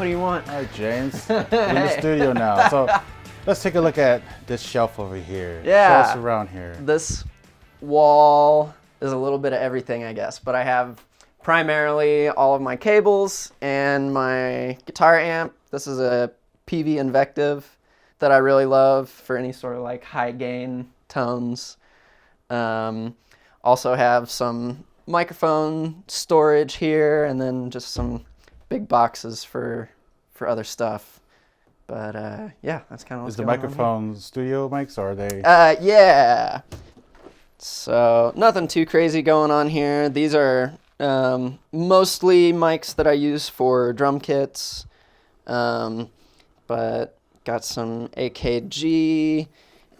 do you want? All right, James. We're in the studio now. So let's take a look at this shelf over here. Yeah. Show us around here. This wall is a little bit of everything, I guess, but I have primarily all of my cables and my guitar amp. This is a PV Invective that I really love for any sort of like high gain tones. Also have some microphone storage here, and then just some big boxes for other stuff. But yeah, that's kind of what's Is the going on microphone studio mics, or are they? here. Yeah. So nothing too crazy going on here. These are mostly mics that I use for drum kits, but got some AKG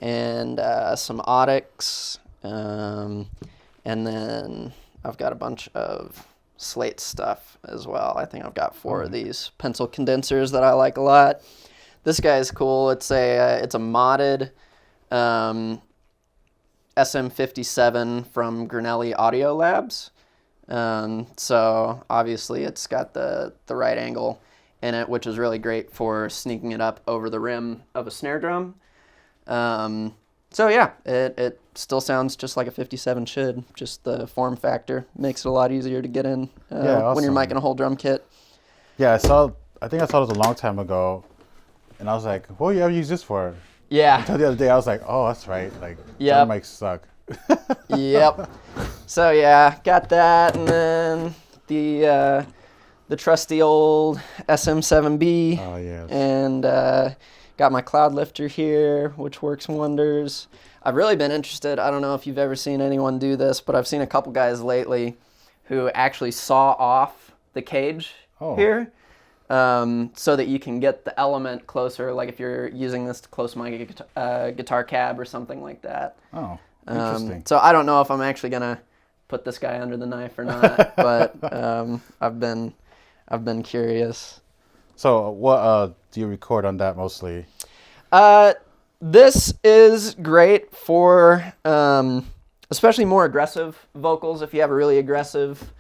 and some Audix, and then I've got a bunch of Slate stuff as well. I think I've got 4 of these pencil condensers that I like a lot. This guy is cool. It's a modded SM57 from Grinelli Audio Labs. So obviously it's got the right angle in it, which is really great for sneaking it up over the rim of a snare drum. So yeah, it still sounds just like a 57 should. Just the form factor makes it a lot easier to get in when you're micing a whole drum kit. Yeah, I think I saw this a long time ago, and I was like, what do you ever use this for? Yeah. Until the other day, I was like, oh, that's right. Like, Yep. drum mics suck. Yep. So yeah, got that, and then the trusty old SM7B. Oh, yes. And got my cloud lifter here, which works wonders. I've really been interested. I don't know if you've ever seen anyone do this, but I've seen a couple guys lately who actually saw off the cage here, so that you can get the element closer. Like if you're using this to close my guitar cab or something like that. Oh, interesting. So I don't know if I'm actually gonna put this guy under the knife or not, but I've been curious. So what do you record on that mostly? This is great for especially more aggressive vocals. If you have a really aggressive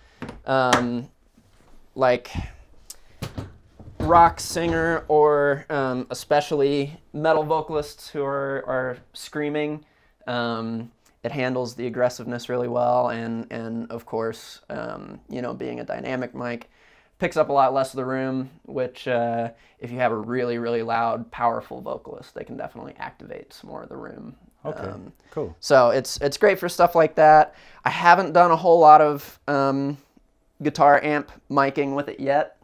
like rock singer, or especially metal vocalists who are screaming, it handles the aggressiveness really well, and of course, being a dynamic mic, picks up a lot less of the room, which if you have a really, really loud, powerful vocalist, they can definitely activate some more of the room. Okay, cool. So it's great for stuff like that. I haven't done a whole lot of guitar amp miking with it yet,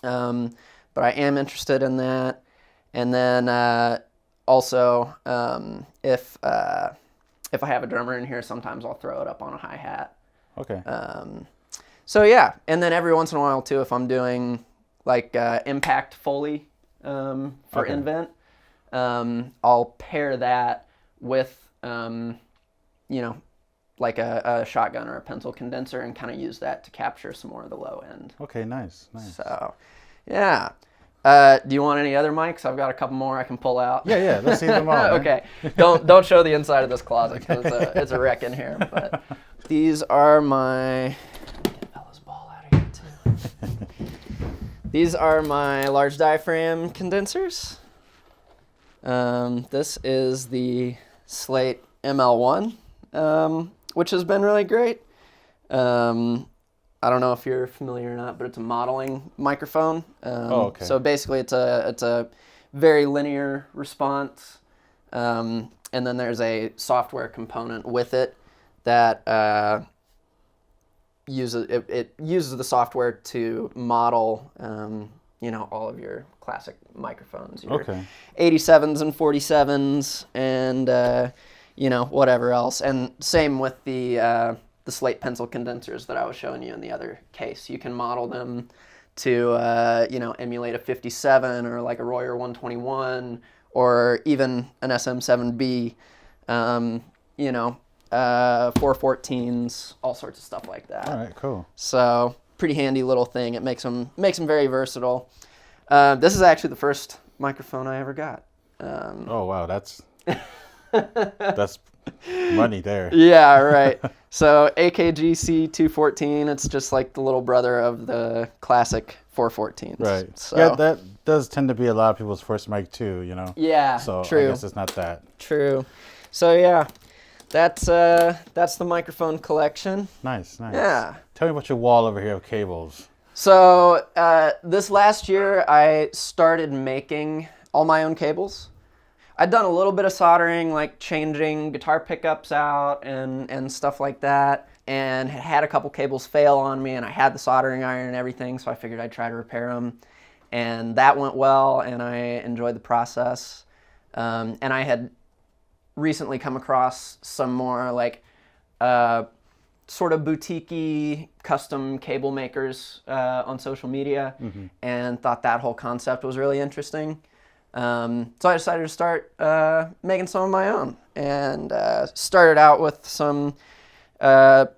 but I am interested in that. And then also, if I have a drummer in here, sometimes I'll throw it up on a hi-hat. Okay. So yeah, and then every once in a while too, if I'm doing like impact Foley for Invent, I'll pair that with like a shotgun or a pencil condenser, and kind of use that to capture some more of the low end. Okay, nice. So yeah. Do you want any other mics? I've got a couple more I can pull out. Yeah, let's see them all. Okay, don't show the inside of this closet, because it's a wreck in here. But these are my These are my large diaphragm condensers. This is the Slate ML1, which has been really great. I don't know if you're familiar or not, but it's a modeling microphone. Okay. So basically, it's a very linear response, and then there's a software component with it that uses the software to model, all of your classic microphones, your 87s and 47s, and whatever else. And same with the Slate pencil condensers that I was showing you in the other case. You can model them to emulate a 57 or like a Royer 121 or even an SM7B. 414s, all sorts of stuff like that. All right, cool. So pretty handy little thing. It makes them very versatile. This is actually the first microphone I ever got. Oh wow, that's money there. Yeah, right. So AKG C214. It's just like the little brother of the classic 414s. Right. So. Yeah, that does tend to be a lot of people's first mic too, you know? Yeah, so true. I guess it's not that. True. So yeah, that's the microphone collection. Nice. Yeah. Tell me about your wall over here of cables. So this last year, I started making all my own cables. I'd done a little bit of soldering, like changing guitar pickups out and stuff like that, and had a couple cables fail on me, and I had the soldering iron and everything, so I figured I'd try to repair them. And that went well, and I enjoyed the process. And I had recently come across some more like sort of boutique-y custom cable makers on social media, and thought that whole concept was really interesting. So I decided to start making some of my own, and started out with some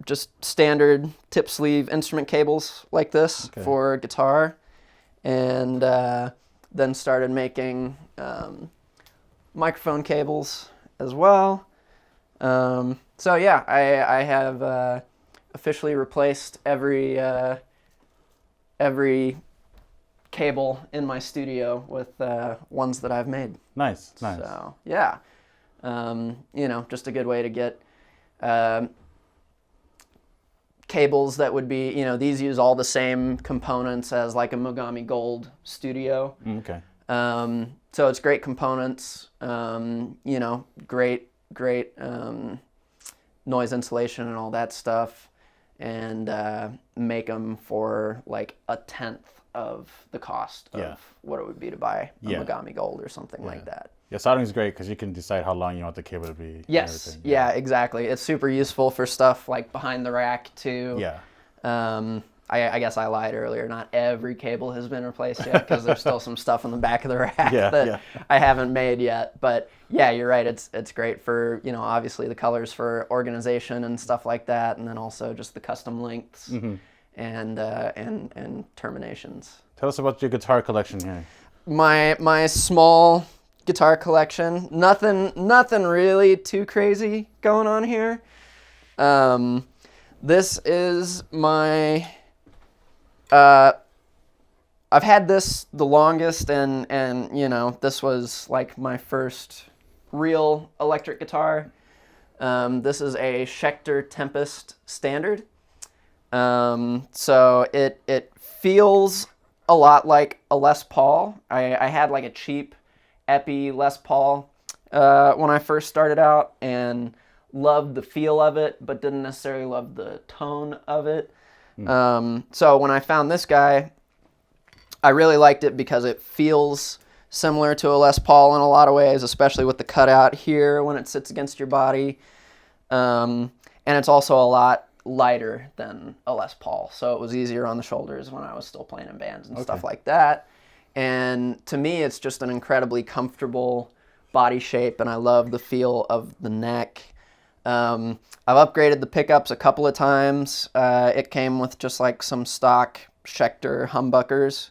just standard tip sleeve instrument cables like this for guitar, and then started making microphone cables as well. So yeah, I have officially replaced every cable in my studio with ones that I've made. Nice. So yeah, just a good way to get cables that would be, these use all the same components as like a Mogami Gold Studio. Okay. So it's great components, great noise insulation and all that stuff, and make them for like 1/10 of the cost of what it would be to buy a Mogami Gold or something like that. Yeah, soldering is great because you can decide how long you want the cable to be. Yes, yeah, exactly. It's super useful for stuff like behind the rack too. Yeah. I guess I lied earlier. Not every cable has been replaced yet because there's still some stuff in the back of the rack that I haven't made yet. But yeah, you're right. It's great for, obviously the colors for organization and stuff like that, and then also just the custom lengths and terminations. Tell us about your guitar collection here. My small guitar collection. Nothing really too crazy going on here. This is my. I've had this the longest, and this was like my first real electric guitar. This is a Schecter Tempest Standard. So it feels a lot like a Les Paul. I had like a cheap Epi Les Paul when I first started out, and loved the feel of it, but didn't necessarily love the tone of it. So when I found this guy, I really liked it because it feels similar to a Les Paul in a lot of ways, especially with the cutout here when it sits against your body. And it's also a lot lighter than a Les Paul, so it was easier on the shoulders when I was still playing in bands and stuff like that. And to me, it's just an incredibly comfortable body shape, and I love the feel of the neck. I've upgraded the pickups a couple of times. It came with just like some stock Schecter humbuckers.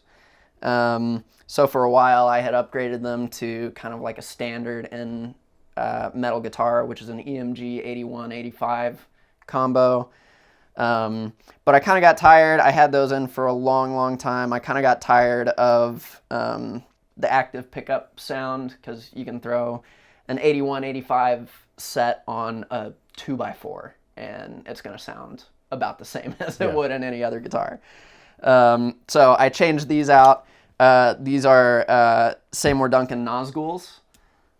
So for a while I had upgraded them to kind of like a standard in metal guitar, which is an EMG 8185 combo. But I kind of got tired. I had those in for a long time. I kind of got tired of the active pickup sound, because you can throw an 8185 set on a 2x4 and it's going to sound about the same as it would in any other guitar. So I changed these out. These are Seymour Duncan Nazguls.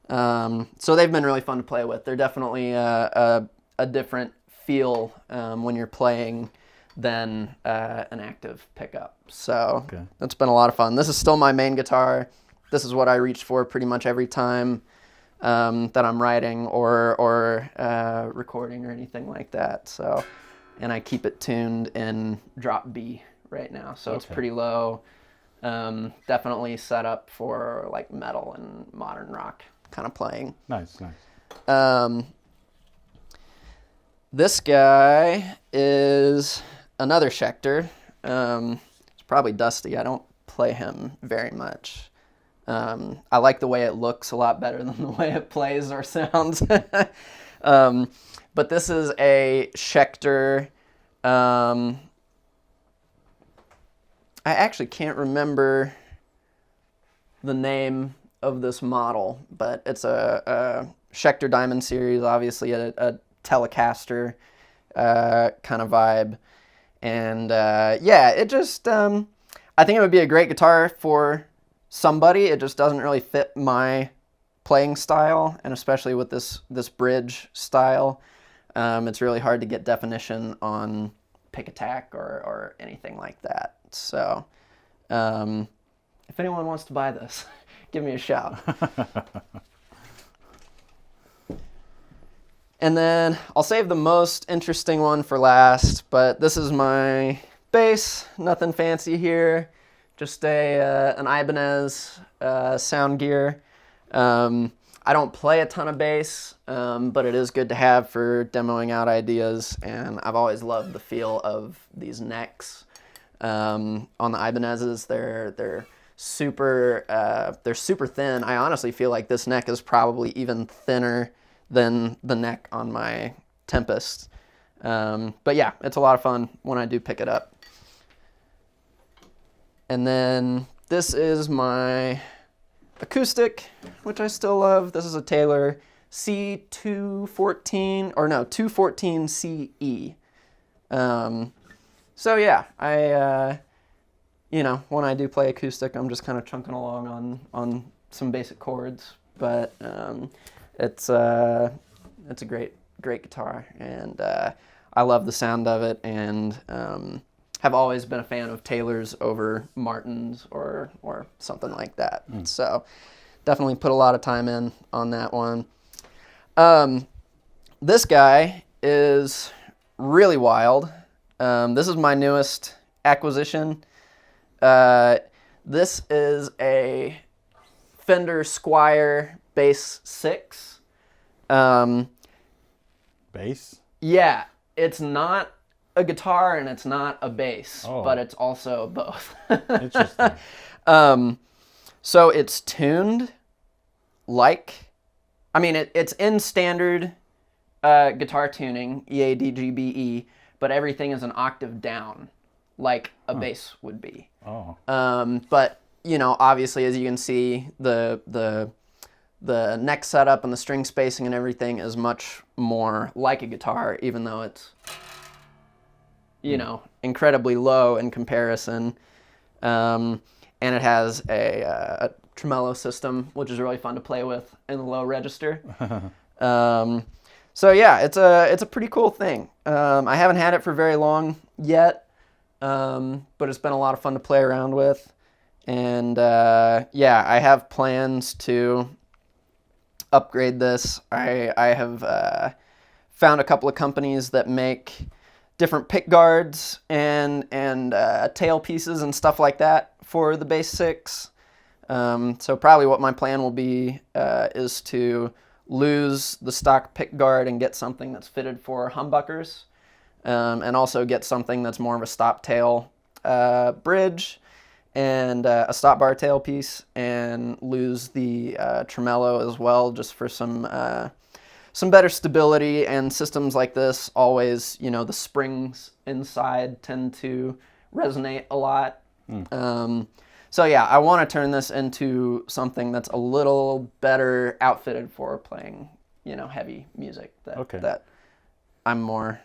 So they've been really fun to play with. They're definitely a different feel when you're playing than an active pickup. So that's been a lot of fun. This is still my main guitar. This is what I reach for pretty much every time that I'm writing or recording or anything like that. So, and I keep it tuned in drop B right now, so it's pretty low. Definitely set up for like metal and modern rock kind of playing. Nice. This guy is another Schecter. It's probably dusty. I don't play him very much. I like the way it looks a lot better than the way it plays or sounds. But this is a Schecter. I actually can't remember the name of this model, but it's a Schecter Diamond Series, obviously a Telecaster kind of vibe. And yeah, it just, I think it would be a great guitar for somebody. It just doesn't really fit my playing style, and especially with this bridge style, it's really hard to get definition on pick attack or anything like that. So if anyone wants to buy this, give me a shout. And then I'll save the most interesting one for last, but this is my bass. Nothing fancy here, just an Ibanez sound gear. I don't play a ton of bass, but it is good to have for demoing out ideas, and I've always loved the feel of these necks on the Ibanez's. They're super thin. I honestly feel like this neck is probably even thinner than the neck on my Tempest. But yeah, it's a lot of fun when I do pick it up. And then this is my acoustic, which I still love. This is a Taylor C214, or no, 214CE. So yeah, I, when I do play acoustic, I'm just kind of chunking along on some basic chords, but it's a great guitar, and I love the sound of it, and have always been a fan of Taylor's over Martin's or something like that. So definitely put a lot of time in on that one. This guy is really wild. This is my newest acquisition. This is a Fender Squier Bass 6. Bass? Yeah, it's not a guitar and it's not a bass, but it's also both. Interesting. So it's tuned like, it's in standard guitar tuning, EADGBE, but everything is an octave down, like a bass would be. But obviously, as you can see, the neck setup and the string spacing and everything is much more like a guitar, even though it's incredibly low in comparison. And it has a tremolo system, which is really fun to play with in the low register. So yeah, it's a pretty cool thing. I haven't had it for very long yet, but it's been a lot of fun to play around with. And yeah, I have plans to upgrade this. I have found a couple of companies that make different pick guards and tail pieces and stuff like that for the Bass 6. So probably what my plan will be is to lose the stock pick guard and get something that's fitted for humbuckers, and also get something that's more of a stop tail bridge and a stop bar tail piece, and lose the tremolo as well, just for some better stability. And systems like this always, the springs inside tend to resonate a lot. So yeah, I want to turn this into something that's a little better outfitted for playing, heavy music that I'm more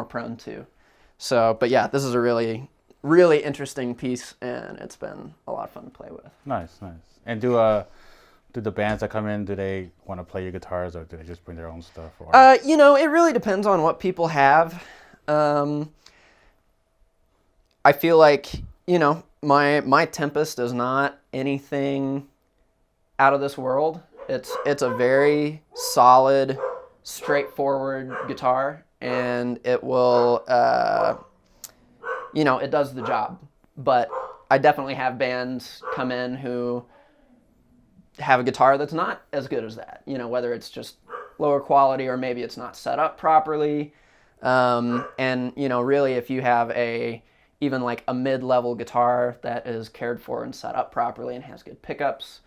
prone to. So, but yeah, this is a really, really interesting piece, and it's been a lot of fun to play with. Nice. And do the bands that come in, do they want to play your guitars, or do they just bring their own stuff? Or? It really depends on what people have. I feel like, my Tempest is not anything out of this world. It's a very solid, straightforward guitar, and it will, it does the job. But I definitely have bands come in who have a guitar that's not as good as that, whether it's just lower quality or maybe it's not set up properly. And really, if you have even like a mid-level guitar that is cared for and set up properly and has good pickups,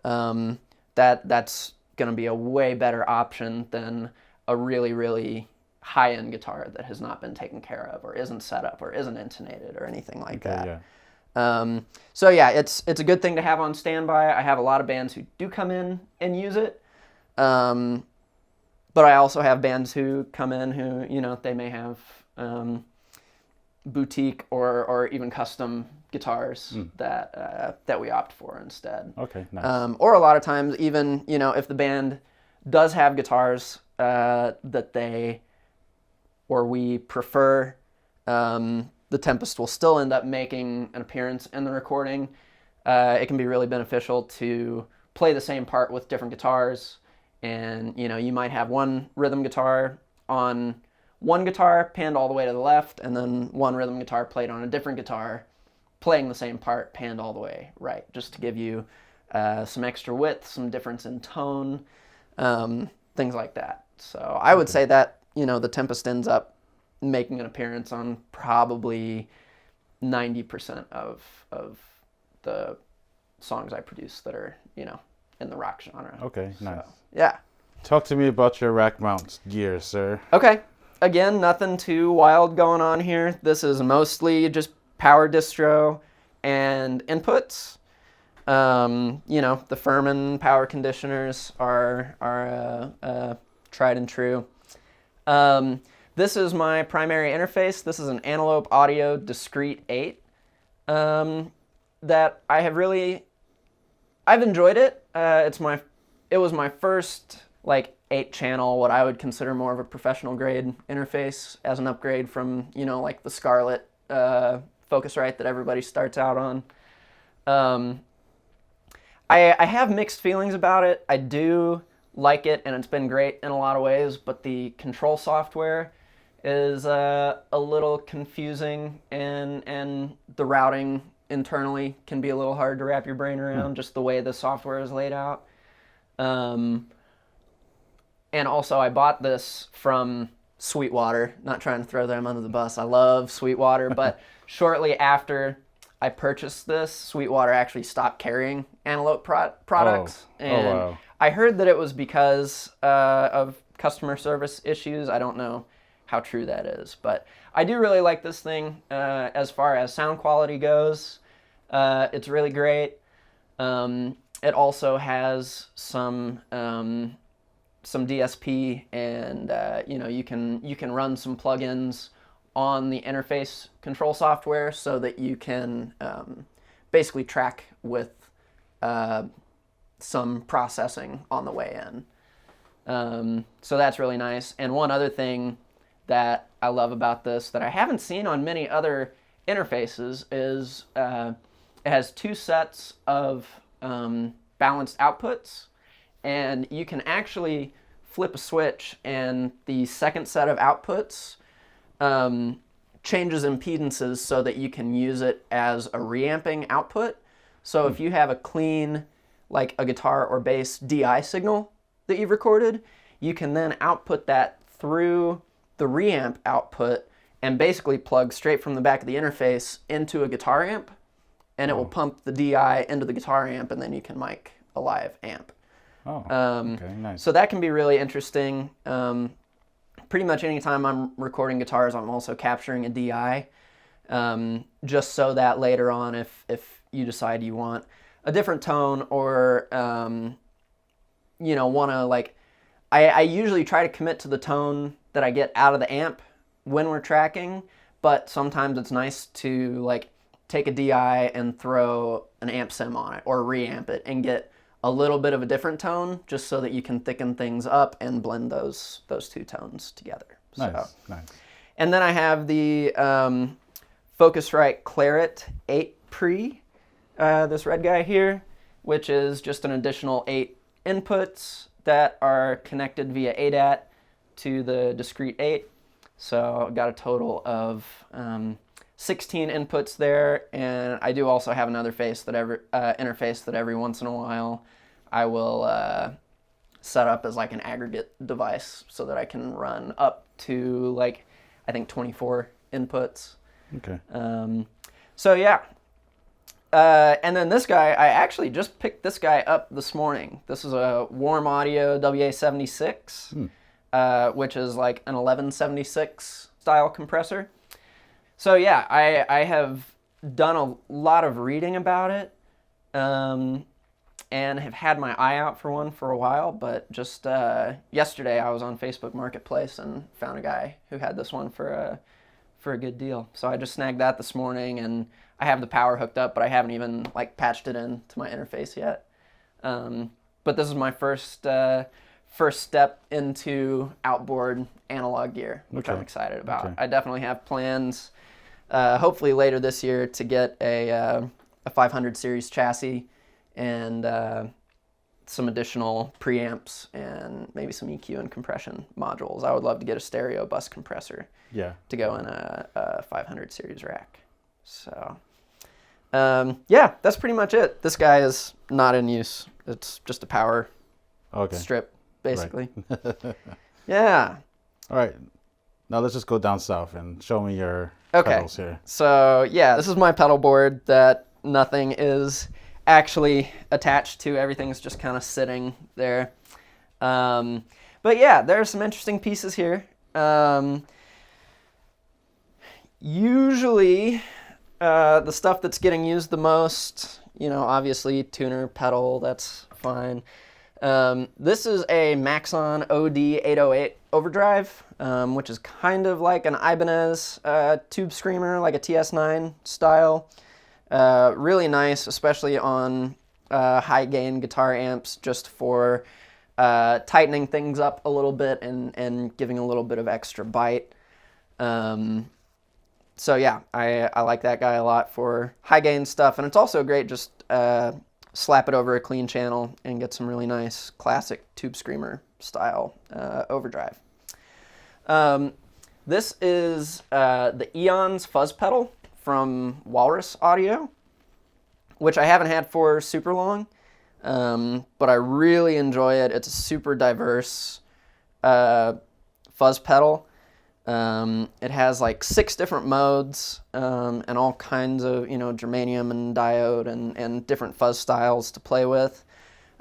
that's going to be a way better option than a really, really high-end guitar that has not been taken care of or isn't set up or isn't intonated or anything like that. So yeah, it's a good thing to have on standby. I have a lot of bands who do come in and use it. But I also have bands who come in who, they may have boutique or even custom guitars that we opt for instead. Okay, nice. Or a lot of times even, if the band does have guitars that they or we prefer, the Tempest will still end up making an appearance in the recording. It can be really beneficial to play the same part with different guitars. And, you might have one rhythm guitar on one guitar panned all the way to the left, and then one rhythm guitar played on a different guitar playing the same part panned all the way right, just to give you some extra width, some difference in tone, things like that. So I would say that, the Tempest ends up making an appearance on probably 90% of the songs I produce that are, in the rock genre. Okay, nice. So, yeah. Talk to me about your rack mount gear, sir. Okay. Again, nothing too wild going on here. This is mostly just power distro and inputs. The Furman power conditioners are tried and true. This is my primary interface. This is an Antelope Audio Discrete 8 that I've enjoyed it. It was my first 8-channel, what I would consider more of a professional grade interface as an upgrade from, the Scarlett Focusrite that everybody starts out on. I have mixed feelings about it. I do like it, and it's been great in a lot of ways, but the control software is a little confusing, and the routing internally can be a little hard to wrap your brain around, just the way the software is laid out. And also, I bought this from Sweetwater, not trying to throw them under the bus. I love Sweetwater, but shortly after I purchased this, Sweetwater actually stopped carrying Antelope products. And wow. I heard that it was because of customer service issues. I don't know how true that is, but I do really like this thing as far as sound quality goes. It's really great. It also has some DSP, and you can run some plugins on the interface control software so that you can basically track with some processing on the way in. So that's really nice. And one other thing that I love about this that I haven't seen on many other interfaces is it has 2 sets of balanced outputs, and you can actually flip a switch and the second set of outputs changes impedances so that you can use it as a reamping output. So if you have a clean, like a guitar or bass DI signal that you've recorded, you can then output that through the reamp output and basically plug straight from the back of the interface into a guitar amp, and it will pump the DI into the guitar amp, and then you can mic a live amp. Okay, nice. So that can be really interesting. Pretty much anytime I'm recording guitars, I'm also capturing a DI, just so that later on, if you decide you want a different tone or, want to I usually try to commit to the tone that I get out of the amp when we're tracking, but sometimes it's nice to take a DI and throw an amp sim on it or reamp it and get a little bit of a different tone, just so that you can thicken things up and blend those 2 tones together. Nice. And then I have the Focusrite Claret 8 Pre, this red guy here, which is just an additional 8 inputs that are connected via ADAT to the Discrete 8. So I've got a total of 16 inputs there, and I do also have another interface that every once in a while I will set up as an aggregate device so that I can run up to I think 24 inputs. Okay. So yeah. And then this guy, I actually just picked this guy up this morning. This is a Warm Audio WA76, which is an 1176 style compressor. So yeah, I have done a lot of reading about it, and have had my eye out for one for a while, but just yesterday I was on Facebook Marketplace and found a guy who had this one for a good deal. So I just snagged that this morning, and I have the power hooked up, but I haven't even like patched it in to my interface yet. But this is my first step into outboard analog gear, which I'm excited about. I definitely have plans, hopefully later this year, to get a 500 series chassis and some additional preamps and maybe some EQ and compression modules. I would love to get a stereo bus compressor to go in a 500 series rack. So, that's pretty much it. This guy is not in use. It's just a power strip, basically. Right. Yeah. All right. Now let's just go down south and show me your pedals here. So, this is my pedal board that nothing is actually attached to. Everything's just kind of sitting there. But yeah, there are some interesting pieces here. Usually, the stuff that's getting used the most, obviously tuner, pedal, that's fine. This is a Maxon OD 808 overdrive, which is kind of like an Ibanez tube screamer, like a TS9 style. Really nice, especially on high gain guitar amps, just for tightening things up a little bit and giving a little bit of extra bite. So yeah, I like that guy a lot for high gain stuff, and it's also great just slap it over a clean channel and get some really nice classic tube screamer style overdrive. This is the Eons fuzz pedal from Walrus Audio, which I haven't had for super long, but I really enjoy it. It's a super diverse fuzz pedal. It has like 6 different modes and all kinds of, germanium and diode and different fuzz styles to play with.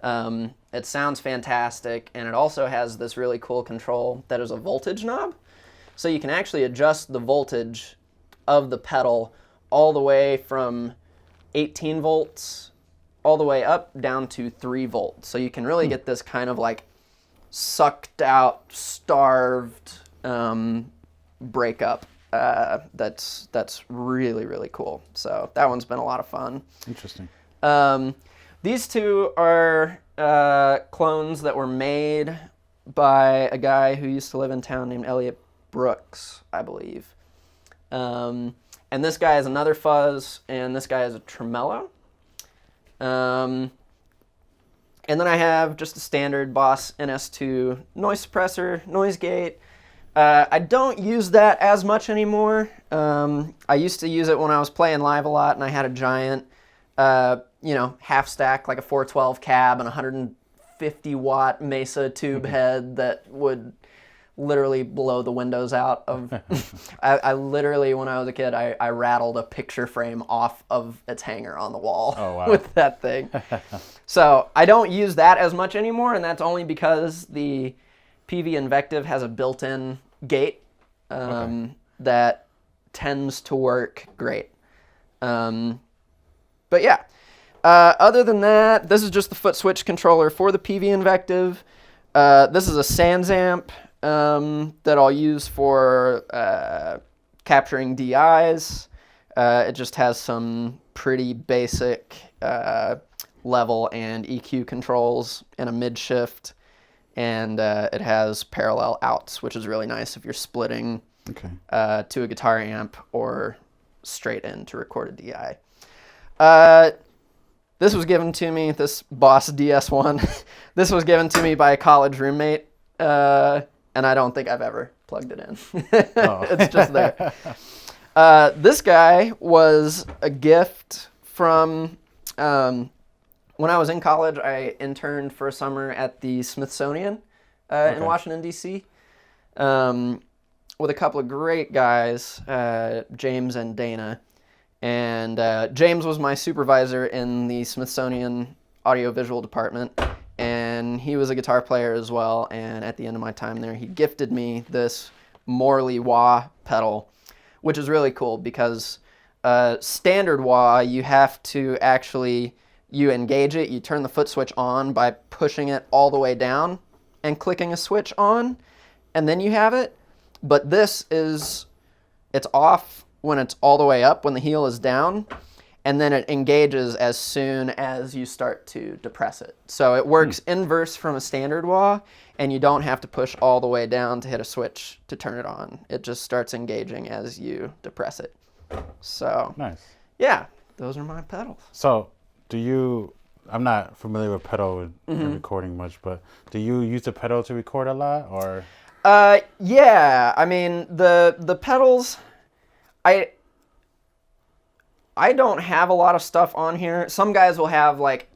It sounds fantastic, and it also has this really cool control that is a voltage knob. So you can actually adjust the voltage of the pedal all the way from 18 volts all the way up down to 3 volts. So you can really get this kind of like sucked out, starved breakup that's really, really cool. So that one's been a lot of fun. Interesting. These two are clones that were made by a guy who used to live in town named Elliot Brooks, I believe. And this guy is another fuzz, and this guy is a tremolo. And then I have just a standard Boss NS2 noise suppressor, noise gate. I don't use that as much anymore. I used to use it when I was playing live a lot, and I had a giant, half stack, like a 412 cab and 150 watt Mesa tube head that would literally blow the windows out of. I literally, when I was a kid, I rattled a picture frame off of its hanger on the wall with that thing. So I don't use that as much anymore, and that's only because the PV Invective has a built-in gate that tends to work great. But yeah, other than that, this is just the foot switch controller for the PV Invective. This is a SansAmp that I'll use for capturing DIs. It just has some pretty basic level and EQ controls and a mid shift. And it has parallel outs, which is really nice if you're splitting to a guitar amp or straight in to record a DI. This was given to me, this Boss DS1, this was given to me by a college roommate, and I don't think I've ever plugged it in. It's just there. This guy was a gift from... when I was in college, I interned for a summer at the Smithsonian in Washington, D.C., with a couple of great guys, James and Dana. And James was my supervisor in the Smithsonian audiovisual department, and he was a guitar player as well. And at the end of my time there, he gifted me this Morley Wah pedal, which is really cool because Standard wah, you have to actually, you engage it, you turn the foot switch on by pushing it all the way down and clicking a switch on, and then you have it. But this is, it's off when it's all the way up, when the heel is down, and then it engages as soon as you start to depress it. So it works inverse from a standard wah, and you don't have to push all the way down to hit a switch to turn it on. It just starts engaging as you depress it. So, nice. Yeah, those are my pedals. So, I'm not familiar with pedal recording much, but do you use the pedal to record a lot, or? Yeah, I mean, the pedals, I don't have a lot of stuff on here. Some guys will have like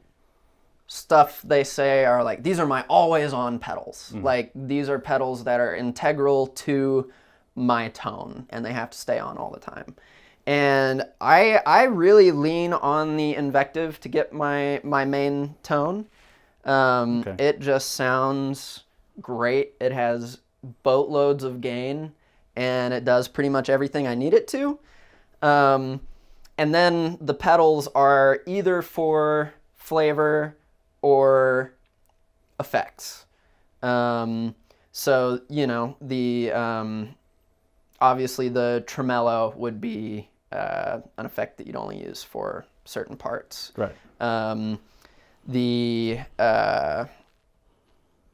stuff they say are like, these are my always on pedals. Like, these are pedals that are integral to my tone and they have to stay on all the time. And I really lean on the Invective to get my main tone. It just sounds great. It has boatloads of gain and it does pretty much everything I need it to. And then the pedals are either for flavor or effects. So, you know, obviously the tremolo would be an effect that you'd only use for certain parts. Right.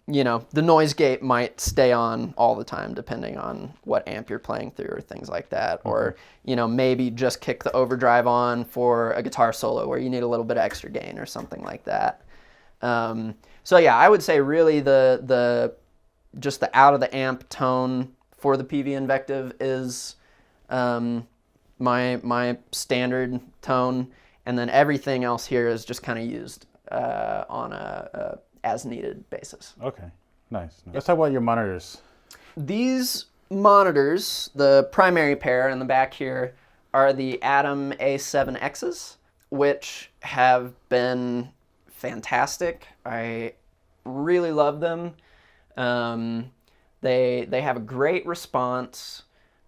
You know, the noise gate might stay on all the time depending on what amp you're playing through or things like that. Or, you know, maybe just kick the overdrive on for a guitar solo where you need a little bit of extra gain or something like that. So yeah, I would say really just the out of the amp tone for the PV Invective is my standard tone, and then everything else here is just kind of used on a as needed basis. Okay, nice. Let's talk about your monitors. These monitors, the primary pair in the back here, are the Atom A7Xs, which have been fantastic. I really love them. They have a great response,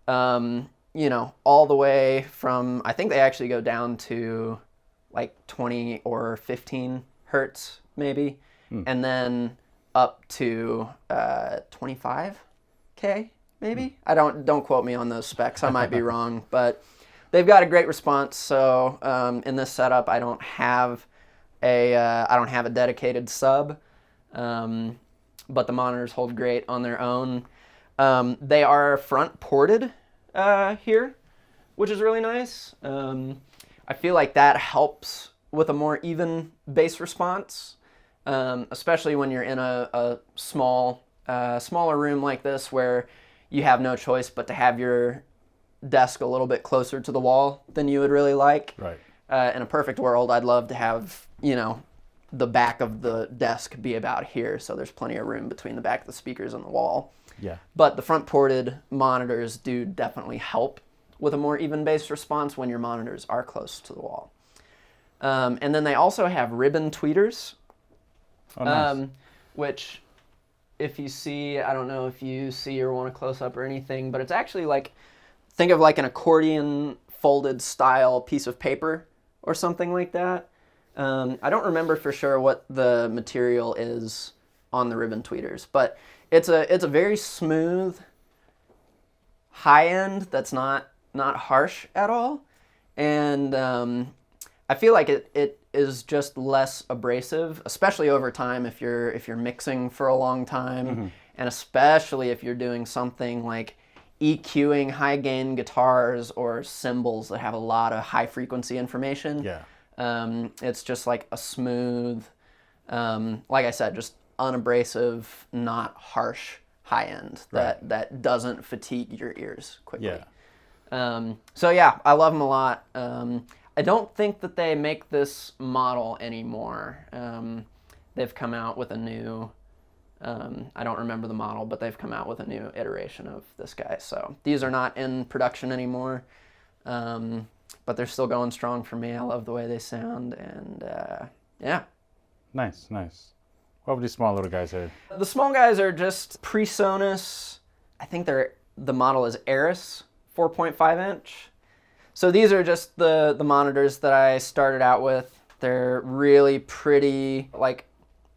you know, all the way from, I think they actually go down to like 20 or 15 hertz maybe, and then up to 25K maybe. I don't quote me on those specs. I might be wrong, but they've got a great response. So in this setup, I don't have a dedicated sub, but the monitors hold great on their own. They are front ported here, which is really nice. I feel like that helps with a more even bass response, especially when you're in a smaller room like this where you have no choice but to have your desk a little bit closer to the wall than you would really like. Right. In a perfect world, I'd love to have, you know, the back of the desk be about here, so there's plenty of room between the back of the speakers and the wall. Yeah. But the front ported monitors do definitely help with a more even bass response when your monitors are close to the wall. And then they also have ribbon tweeters, nice. Which if you see, I don't know if you see or want a close up or anything, but it's actually like, think of like an accordion folded style piece of paper or something like that. I don't remember for sure what the material is on the ribbon tweeters, but it's a very smooth high end that's not harsh at all, and I feel like it is just less abrasive, especially over time if you're mixing for a long time, and especially if you're doing something like EQing high gain guitars or cymbals that have a lot of high frequency information. Yeah. It's just like a smooth, like I said, just unabrasive, not harsh high end that doesn't fatigue your ears quickly. Yeah. So yeah, I love them a lot. I don't think that they make this model anymore. They've come out with a new, I don't remember the model, but they've come out with a new iteration of this guy. So these are not in production anymore. But they're still going strong for me. I love the way they sound, and yeah. Nice. What were these small little guys here? The small guys are just PreSonus. I think the model is Eris 4.5 inch. So these are just the monitors that I started out with. They're really pretty, like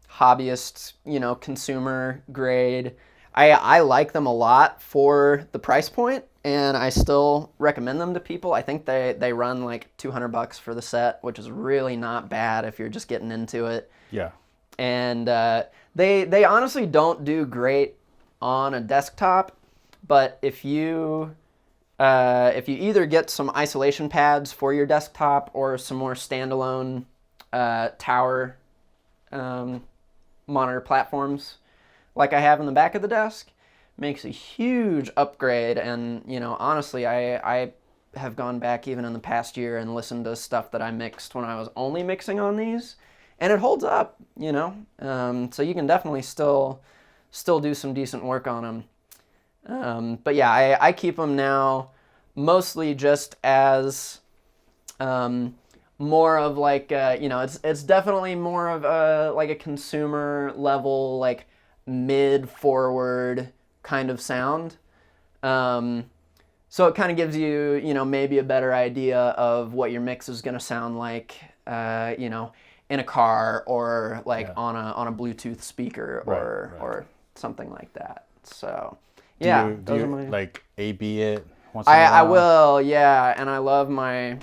hobbyist, consumer grade. I like them a lot for the price point, and I still recommend them to people. I think they run like $200 for the set, which is really not bad if you're just getting into it. Yeah. And they honestly don't do great on a desktop, but if you either get some isolation pads for your desktop or some more standalone tower monitor platforms like I have in the back of the desk, makes a huge upgrade. And honestly, I have gone back even in the past year and listened to stuff that I mixed when I was only mixing on these, and it holds up. So you can definitely still do some decent work on them. But yeah, I keep them now mostly just as more of like it's definitely more of a consumer level, like mid forward kind of sound. So it kind of gives you maybe a better idea of what your mix is going to sound like in a car or like on a Bluetooth speaker or something like that. So yeah, do you like A/B it once in a while? I will, yeah, and I love my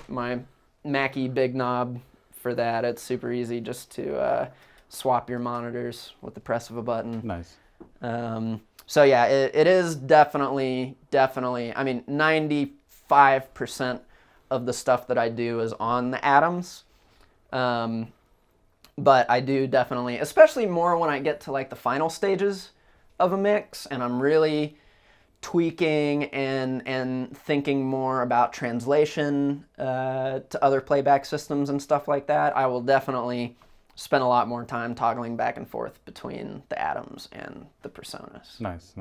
Mackie Big Knob for that. It's super easy just to swap your monitors with the press of a button. Nice. So yeah, it is definitely. I mean, 95% of the stuff that I do is on the Atoms. But I do definitely, especially more when I get to like the final stages of a mix and I'm really tweaking and thinking more about translation to other playback systems and stuff like that, I will definitely spend a lot more time toggling back and forth between the Atoms and the Personas. Nice.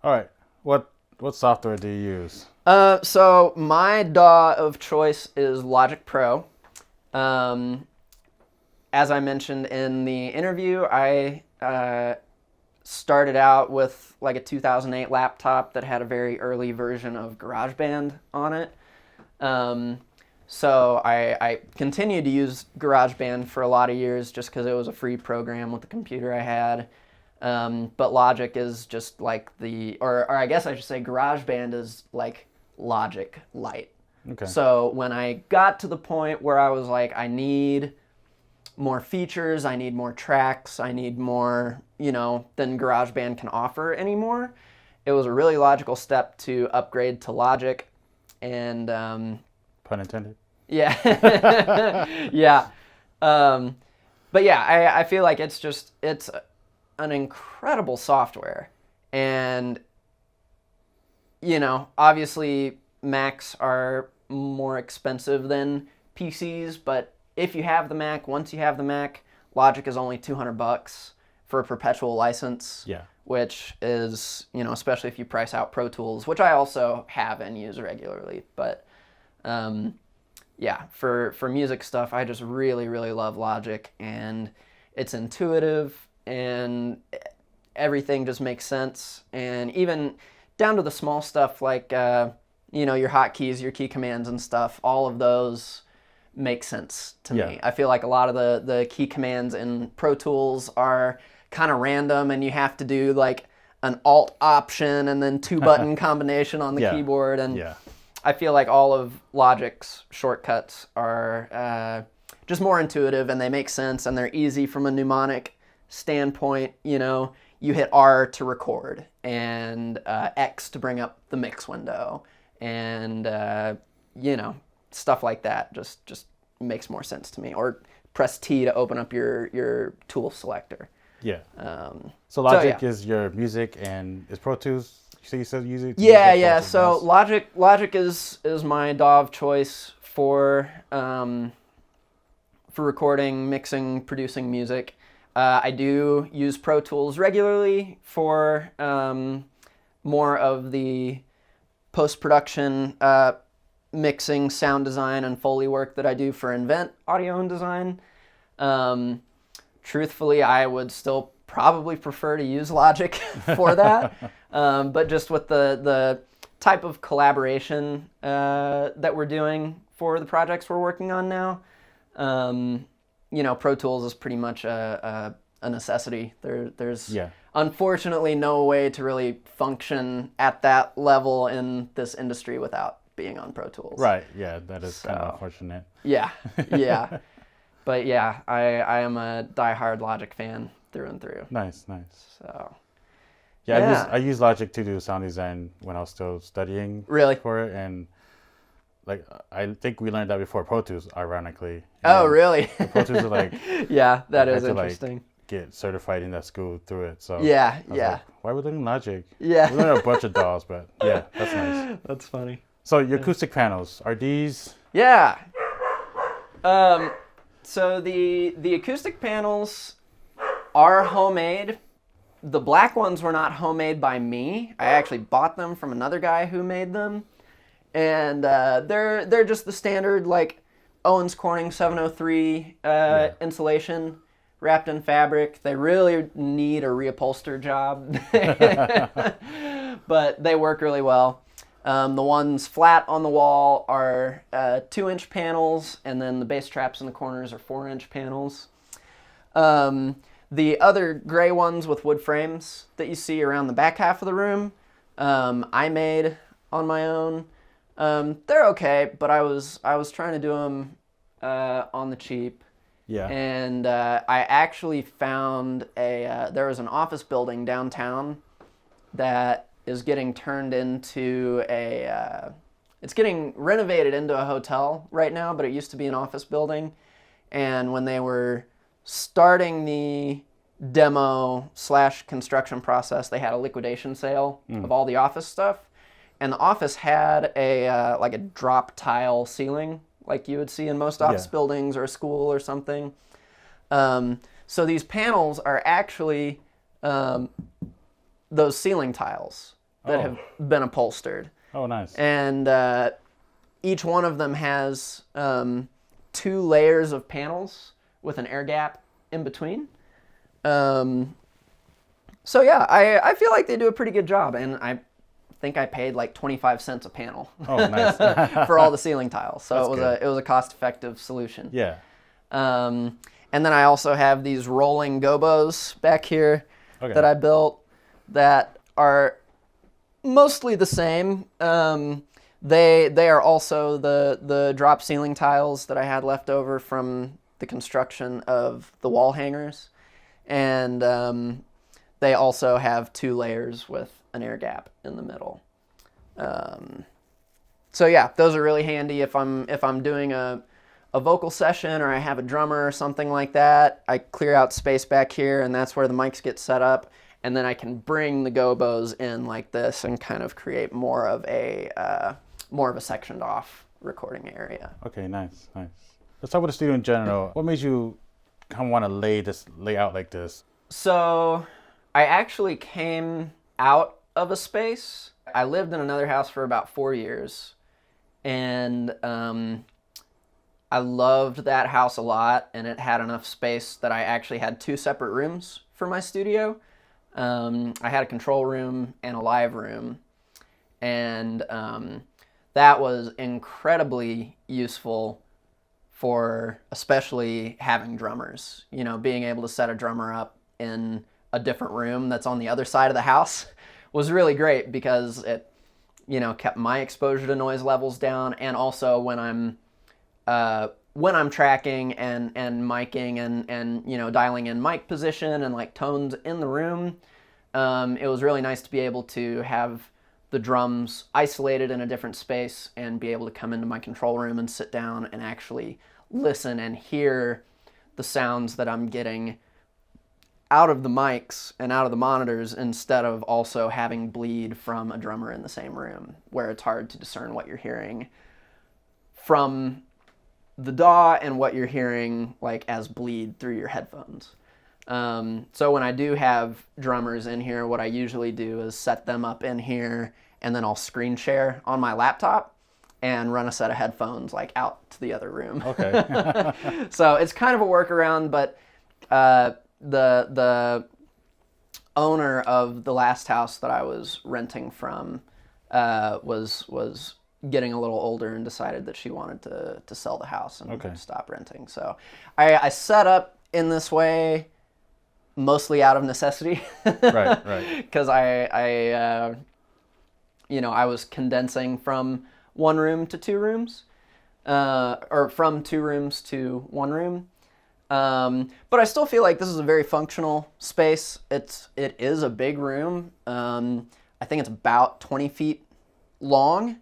All right. What software do you use? So my DAW of choice is Logic Pro. As I mentioned in the interview, I started out with like a 2008 laptop that had a very early version of GarageBand on it. So I continued to use GarageBand for a lot of years just because it was a free program with the computer I had. But Logic is just like or I guess I should say GarageBand is like Logic Lite. Okay. So when I got to the point where I was like, I need more features, I need more tracks, I need more, than GarageBand can offer anymore, it was a really logical step to upgrade to Logic. And pun intended. Yeah. Yeah. But yeah, I feel like it's an incredible software. And obviously Macs are more expensive than PCs, but if you have the Mac, once you have the Mac, Logic is only $200 for a perpetual license. Yeah. Which is, especially if you price out Pro Tools, which I also have and use regularly. But yeah, for music stuff, I just really, really love Logic, and it's intuitive and everything just makes sense. And even down to the small stuff like, your hotkeys, your key commands and stuff, all of those make sense to me. I feel like a lot of the key commands in Pro Tools are kind of random and you have to do like an Alt Option and then 2-button combination on the keyboard. And I feel like all of Logic's shortcuts are just more intuitive and they make sense and they're easy from a mnemonic standpoint. You hit R to record and X to bring up the mix window and stuff like that just makes more sense to me. Or press T to open up your tool selector. Yeah. So Logic is your music and is Pro Tools. So you said use it. Yeah. So Logic is my DAW of choice for recording, mixing, producing music. I do use Pro Tools regularly for more of the post-production mixing, sound design, and Foley work that I do for Invent Audio and Design. Truthfully, I would still probably prefer to use Logic for that. But just with the type of collaboration that we're doing for the projects we're working on now, Pro Tools is pretty much a necessity. There's unfortunately no way to really function at that level in this industry without being on Pro Tools. Right. Yeah, that is kind of unfortunate. Yeah. But yeah, I am a diehard Logic fan through and through. Nice. So. Yeah, I use Logic to do sound design when I was still studying. Really? For it, and like I think we learned that before Pro Tools, ironically. Oh, really? Pro Tools are like. Yeah, that is interesting. Get certified in that school through it. So yeah. Like, why are we learning Logic? Yeah. We learned a bunch of DAWs, but yeah, that's nice. That's funny. So your acoustic panels, are these? Yeah. So the acoustic panels are homemade. The black ones were not homemade by me. I actually bought them from another guy who made them, and they're just the standard like Owens Corning 703 insulation wrapped in fabric. They really need a reupholster job, but they work really well. The ones flat on the wall are 2-inch panels, and then the bass traps in the corners are 4-inch panels. The other gray ones with wood frames that you see around the back half of the room, I made on my own. They're okay, but I was trying to do them on the cheap. Yeah. And I actually found there was an office building downtown that is getting turned into it's getting renovated into a hotel right now, but it used to be an office building. And when they were starting the demo / construction process, they had a liquidation sale of all the office stuff. And the office had like a drop tile ceiling like you would see in most office buildings or a school or something. So these panels are actually those ceiling tiles that have been upholstered. Oh, nice. And each one of them has 2 layers of panels with an air gap in between. So yeah, I feel like they do a pretty good job, and I think I paid like 25 cents a panel. Oh, nice. For all the ceiling tiles. So That's it was a cost-effective solution. Yeah. And then I also have these rolling gobos back here that I built that are mostly the same. They are also the drop ceiling tiles that I had left over from the construction of the wall hangers, and they also have 2 layers with an air gap in the middle. So yeah, those are really handy if I'm doing a vocal session or I have a drummer or something like that. I clear out space back here, and that's where the mics get set up, and then I can bring the gobos in like this and kind of create more of a sectioned off recording area. Okay, nice. Let's talk about the studio in general. What made you kind of want to lay out like this? So I actually came out of a space. I lived in another house for about 4 years, and I loved that house a lot, and it had enough space that I actually had 2 separate rooms for my studio. I had a control room and a live room, and that was incredibly useful for especially having drummers. Being able to set a drummer up in a different room that's on the other side of the house was really great because it, kept my exposure to noise levels down, and also when I'm tracking and miking and dialing in mic position and like tones in the room, it was really nice to be able to have the drums isolated in a different space and be able to come into my control room and sit down and actually listen and hear the sounds that I'm getting out of the mics and out of the monitors, instead of also having bleed from a drummer in the same room where it's hard to discern what you're hearing from the DAW and what you're hearing like as bleed through your headphones. So when I do have drummers in here, what I usually do is set them up in here, and then I'll screen share on my laptop and run a set of headphones like out to the other room. Okay. So it's kind of a workaround, but the owner of the last house that I was renting from was getting a little older and decided that she wanted to sell the house and stop renting. So I set up in this way mostly out of necessity. Right. Because I was condensing from 1 room to 2 rooms, or from 2 rooms to 1 room. But I still feel like this is a very functional space. It is a big room. I think it's about 20 feet long,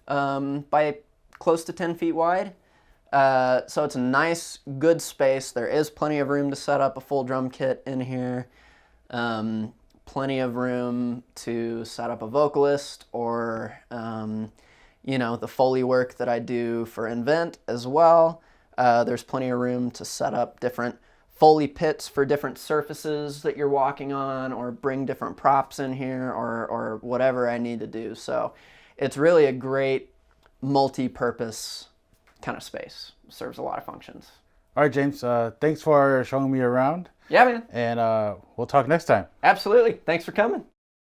by close to 10 feet wide. So it's a nice, good space. There is plenty of room to set up a full drum kit in here. Plenty of room to set up a vocalist or, the Foley work that I do for Invent as well. There's plenty of room to set up different Foley pits for different surfaces that you're walking on, or bring different props in here, or whatever I need to do. So it's really a great multi-purpose kind of space. Serves a lot of functions. All right, James. Thanks for showing me around. Yeah, man. And we'll talk next time. Absolutely. Thanks for coming.